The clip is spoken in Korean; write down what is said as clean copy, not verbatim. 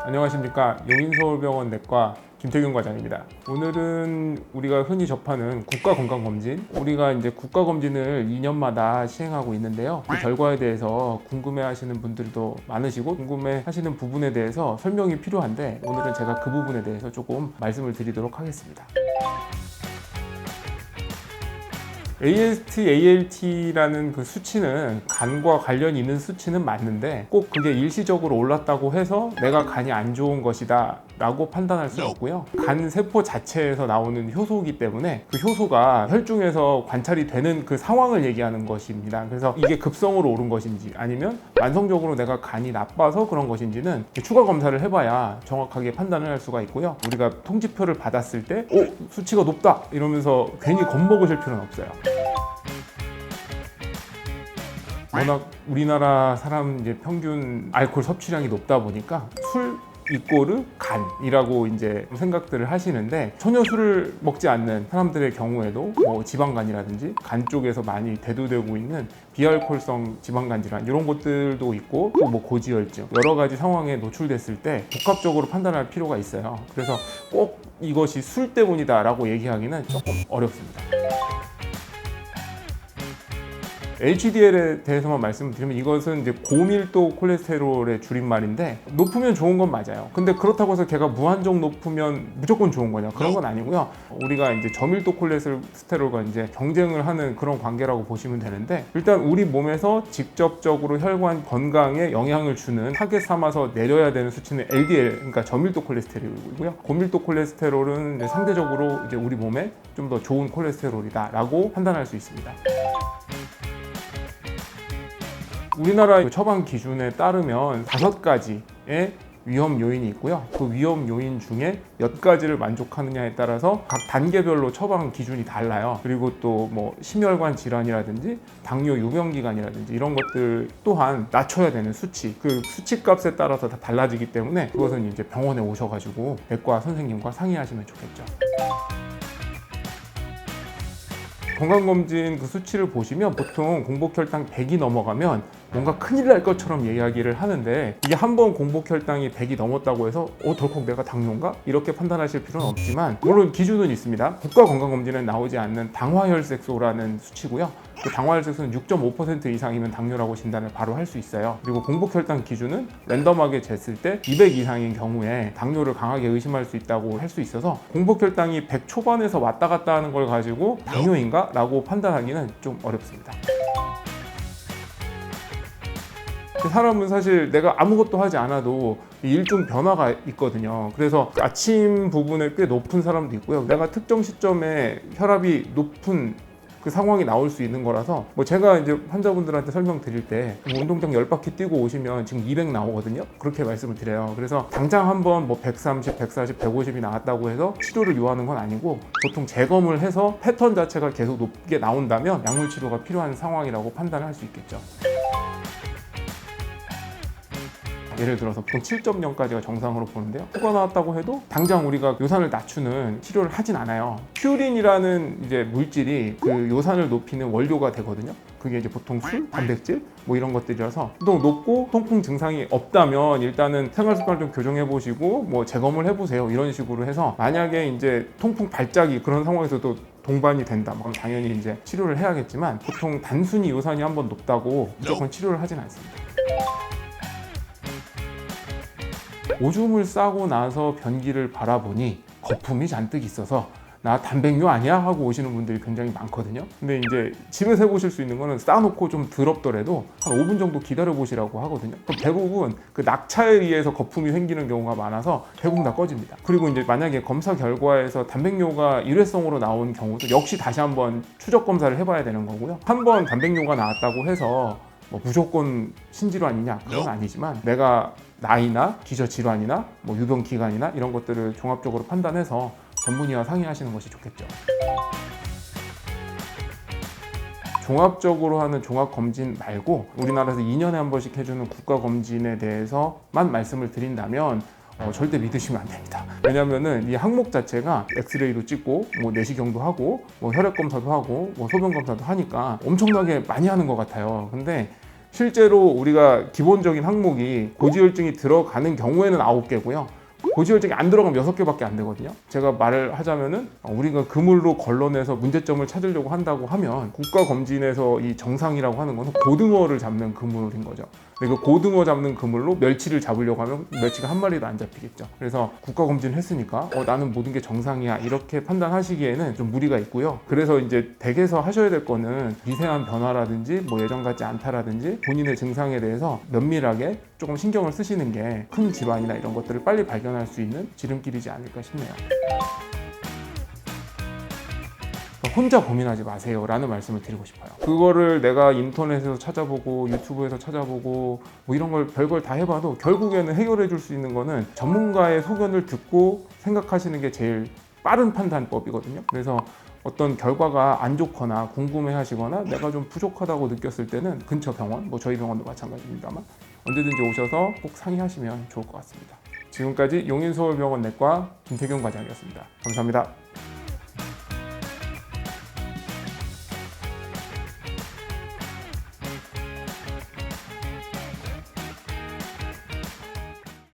안녕하십니까. 용인서울병원 내과 김태균 과장입니다. 오늘은 우리가 흔히 접하는 국가건강검진, 우리가 이제 국가검진을 2년마다 시행하고 있는데요. 그 결과에 대해서 궁금해하시는 분들도 많으시고 궁금해하시는 부분에 대해서 설명이 필요한데, 오늘은 제가 그 부분에 대해서 조금 말씀을 드리도록 하겠습니다. AST, ALT라는 그 수치는 간과 관련이 있는 수치는 맞는데, 꼭 그게 일시적으로 올랐다고 해서 내가 간이 안 좋은 것이다 라고 판단할 수 없고요. 간 세포 자체에서 나오는 효소이기 때문에 그 효소가 혈중에서 관찰이 되는 그 상황을 얘기하는 것입니다. 그래서 이게 급성으로 오른 것인지 아니면 만성적으로 내가 간이 나빠서 그런 것인지는 추가 검사를 해봐야 정확하게 판단을 할 수가 있고요. 우리가 통지표를 받았을 때 수치가 높다 이러면서 괜히 겁먹으실 필요는 없어요. 워낙 우리나라 사람 이제 평균 알코올 섭취량이 높다 보니까 술 이꼬르 간이라고 이제 생각들을 하시는데, 전혀 술을 먹지 않는 사람들의 경우에도 뭐 지방간이라든지 간 쪽에서 많이 대두되고 있는 비알코올성 지방간 질환 이런 것들도 있고, 또 뭐 고지혈증 여러 가지 상황에 노출됐을 때 복합적으로 판단할 필요가 있어요. 그래서 꼭 이것이 술 때문이다라고 얘기하기는 조금 어렵습니다. HDL에 대해서만 말씀드리면, 이것은 이제 고밀도 콜레스테롤의 줄임말인데, 높으면 좋은 건 맞아요. 근데 그렇다고 해서 걔가 무한정 높으면 무조건 좋은 거냐? 그런 건 아니고요. 우리가 이제 저밀도 콜레스테롤과 이제 경쟁을 하는 그런 관계라고 보시면 되는데, 일단 우리 몸에서 직접적으로 혈관 건강에 영향을 주는 타겟 삼아서 내려야 되는 수치는 LDL, 그러니까 저밀도 콜레스테롤이고요. 고밀도 콜레스테롤은 이제 상대적으로 이제 우리 몸에 좀 더 좋은 콜레스테롤이다라고 판단할 수 있습니다. 우리나라 처방 기준에 따르면 5가지의 위험 요인이 있고요. 그 위험 요인 중에 몇 가지를 만족하느냐에 따라서 각 단계별로 처방 기준이 달라요. 그리고 또 뭐 심혈관 질환이라든지 당뇨 유병기간이라든지 이런 것들 또한 낮춰야 되는 수치, 그 수치값에 따라서 다 달라지기 때문에 그것은 이제 병원에 오셔가지고 내과 선생님과 상의하시면 좋겠죠. 건강검진 그 수치를 보시면 보통 공복혈당 100이 넘어가면 뭔가 큰일 날 것처럼 이야기를 하는데, 이게 한번 공복혈당이 100이 넘었다고 해서 덜컥 내가 당뇨인가? 이렇게 판단하실 필요는 없지만, 물론 기준은 있습니다. 국가건강검진에 나오지 않는 당화혈색소라는 수치고요. 그 당화혈색소는 6.5% 이상이면 당뇨라고 진단을 바로 할 수 있어요. 그리고 공복혈당 기준은 랜덤하게 쟀을 때 200 이상인 경우에 당뇨를 강하게 의심할 수 있다고 할 수 있어서, 공복혈당이 100 초반에서 왔다 갔다 하는 걸 가지고 당뇨인가? 라고 판단하기는 좀 어렵습니다. 사람은 사실 내가 아무것도 하지 않아도 일종 변화가 있거든요. 그래서 아침 부분에 꽤 높은 사람도 있고요. 내가 특정 시점에 혈압이 높은 그 상황이 나올 수 있는 거라서, 뭐 제가 이제 환자분들한테 설명드릴 때 운동장 10바퀴 뛰고 오시면 지금 200 나오거든요. 그렇게 말씀을 드려요. 그래서 당장 한번 뭐 130, 140, 150이 나왔다고 해서 치료를 요하는 건 아니고, 보통 재검을 해서 패턴 자체가 계속 높게 나온다면 약물 치료가 필요한 상황이라고 판단할 수 있겠죠. 예를 들어서 보통 7.0까지가 정상으로 보는데요. 효과 나왔다고 해도 당장 우리가 요산을 낮추는 치료를 하진 않아요. 퓨린이라는 이제 물질이 그 요산을 높이는 원료가 되거든요. 그게 이제 보통 술, 단백질 뭐 이런 것들이라서, 또 높고 통풍 증상이 없다면 일단은 생활 습관을 좀 교정해 보시고 뭐 재검을 해보세요. 이런 식으로 해서, 만약에 이제 통풍 발작이 그런 상황에서도 동반이 된다, 그럼 당연히 이제 치료를 해야겠지만, 보통 단순히 요산이 한번 높다고 무조건 치료를 하진 않습니다. 오줌을 싸고 나서 변기를 바라보니 거품이 잔뜩 있어서 나 단백뇨 아니야? 하고 오시는 분들이 굉장히 많거든요. 근데 이제 집에서 해보실 수 있는 거는, 싸놓고 좀 더럽더라도 한 5분 정도 기다려 보시라고 하거든요. 대부분 그 낙차에 의해서 거품이 생기는 경우가 많아서 대부분 다 꺼집니다. 그리고 이제 만약에 검사 결과에서 단백뇨가 일회성으로 나온 경우도 역시 다시 한번 추적 검사를 해봐야 되는 거고요. 한번 단백뇨가 나왔다고 해서 뭐 무조건 신질환이냐? 그건 아니지만, 내가 나이나 기저질환이나 뭐 유병기간이나 이런 것들을 종합적으로 판단해서 전문의와 상의하시는 것이 좋겠죠. 종합적으로 하는 종합검진 말고 우리나라에서 2년에 한 번씩 해주는 국가검진에 대해서만 말씀을 드린다면 절대 믿으시면 안 됩니다. 왜냐면은 이 항목 자체가 엑스레이도 찍고 뭐 내시경도 하고 뭐 혈액 검사도 하고 뭐 소변 검사도 하니까 엄청나게 많이 하는 것 같아요. 근데 실제로 우리가 기본적인 항목이 고지혈증이 들어가는 경우에는 9개고요. 고지혈증이 안 들어가면 6개밖에 안 되거든요. 제가 말을 하자면은 우리가 그물로 걸러내서 문제점을 찾으려고 한다고 하면 국가검진에서 이 정상이라고 하는 것은 고등어를 잡는 그물인 거죠. 근데 그 고등어 잡는 그물로 멸치를 잡으려고 하면 멸치가 한 마리도 안 잡히겠죠. 그래서 국가검진을 했으니까 나는 모든 게 정상이야 이렇게 판단하시기에는 좀 무리가 있고요. 그래서 이제 댁에서 하셔야 될 거는 미세한 변화라든지 뭐 예전 같지 않다라든지 본인의 증상에 대해서 면밀하게 조금 신경을 쓰시는 게 큰 질환이나 이런 것들을 빨리 발견할 수 있는 지름길이지 않을까 싶네요. 혼자 고민하지 마세요 라는 말씀을 드리고 싶어요. 그거를 내가 인터넷에서 찾아보고 유튜브에서 찾아보고 뭐 이런 걸 별걸 다 해봐도 결국에는 해결해 줄 수 있는 거는 전문가의 소견을 듣고 생각하시는 게 제일 빠른 판단법이거든요. 그래서 어떤 결과가 안 좋거나 궁금해 하시거나 내가 좀 부족하다고 느꼈을 때는 근처 병원, 뭐 저희 병원도 마찬가지입니다만 언제든지 오셔서 꼭 상의하시면 좋을 것 같습니다. 지금까지 용인서울병원 내과 김태균 과장이었습니다. 감사합니다.